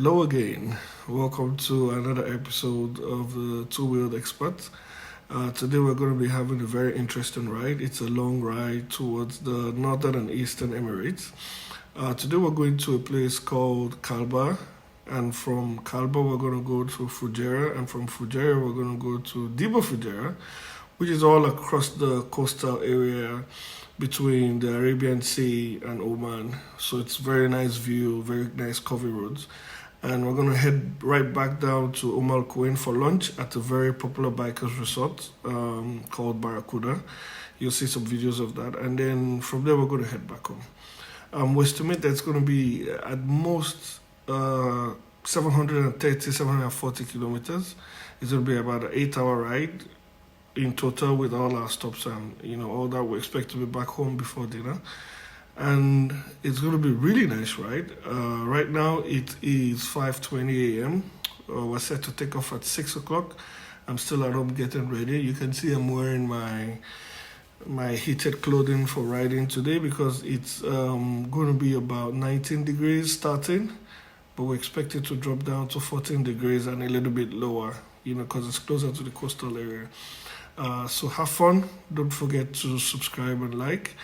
Hello again, welcome to another episode of the Two-Wheeled Expert. Today we're going to be having a very interesting ride. It's a long ride towards the northern and eastern Emirates. Today we're going to a place called KALBA, and from KALBA we're going to go to FUJUIRAH, and from FUJUIRAH we're going to go to DIBBA FUJUIRAH, which is all across the coastal area between the Arabian Sea and Oman. So it's very nice view, very nice curvy roads. And we're going to head right back down to Al Quwain for lunch at a very popular bikers resort called Barracuda. You'll see some videos of that. And then from there, we're going to head back home. We estimate that it's going to be at most 730, 740 kilometers. It's going to be about an 8-hour ride in total with all our stops and all that. We expect to be back home before dinner. And it's going to be really nice ride. Right now it is 5:20 a.m. We're set to take off at 6 o'clock. I'm still at home getting ready. You can see I'm wearing my heated clothing for riding today because it's going to be about 19 degrees starting, but we expect it to drop down to 14 degrees and a little bit lower, because it's closer to the coastal area. So have fun. Don't forget to subscribe and like,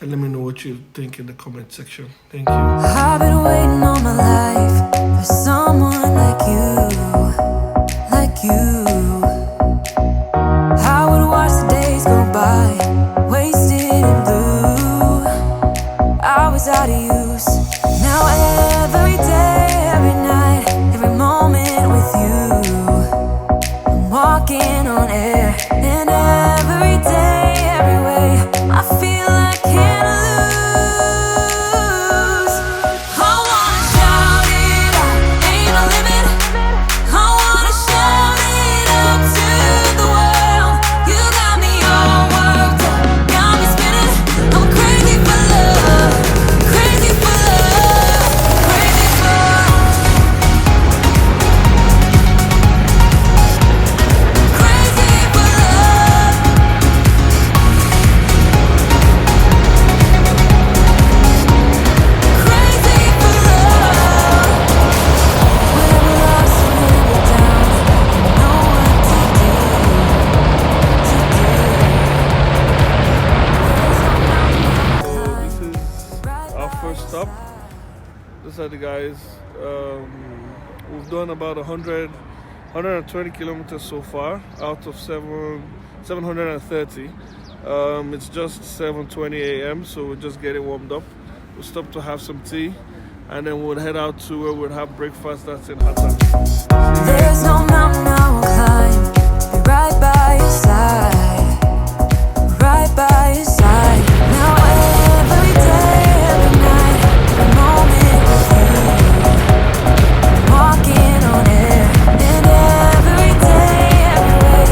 and let me know what you think in the comment section. Thank you. I've been waiting all my life for someone like you. I would watch the days go by, wasted in blue. I was out of use. Now every day, every night, every moment with you, I'm walking on air. And every day, every way, I feel I can't lose. I wanna shout it out, ain't no limit. I wanna shout it out to the world. You got me all worked up, got me spinning. I'm crazy for love, crazy for love, crazy for love. Stop. These are the guys. We've done about 120 kilometers so far out of 730. It's just 7:20 a.m. so we're just getting warmed up. We'll stop to have some tea, and then we'll head out to where we'll have breakfast. That's in Hatta. There's no mountain I will climb to be right by your side, right by your side. Now every day, every night, every moment with you, I'm walking on air. And every day, every way,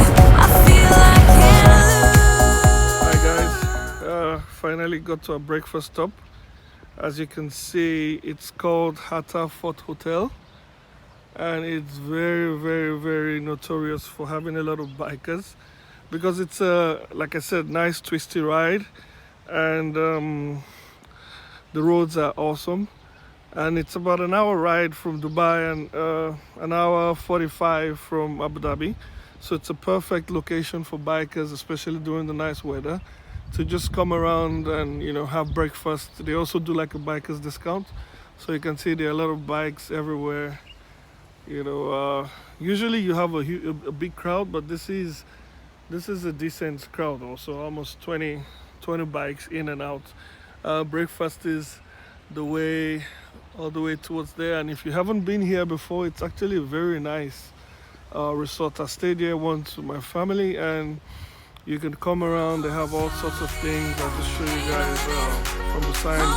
I feel I can't lose. Hi guys, finally got to a breakfast stop. As you can see, it's called Hatta Fort Hotel, and it's very, very, very notorious for having a lot of bikers because it's a, like I said, nice twisty ride, and the roads are awesome. And it's about an hour ride from Dubai and an hour 45 from Abu Dhabi, so it's a perfect location for bikers, especially during the nice weather, to just come around and have breakfast. They also do like a bikers discount, so you can see there are a lot of bikes everywhere. Usually you have a big crowd, but this is a decent crowd also, almost 20 bikes in and out. Breakfast is all the way towards there, and if you haven't been here before, it's actually a very nice resort. I stayed here once with my family, and you can come around. They have all sorts of things. I'll just show you guys from the side.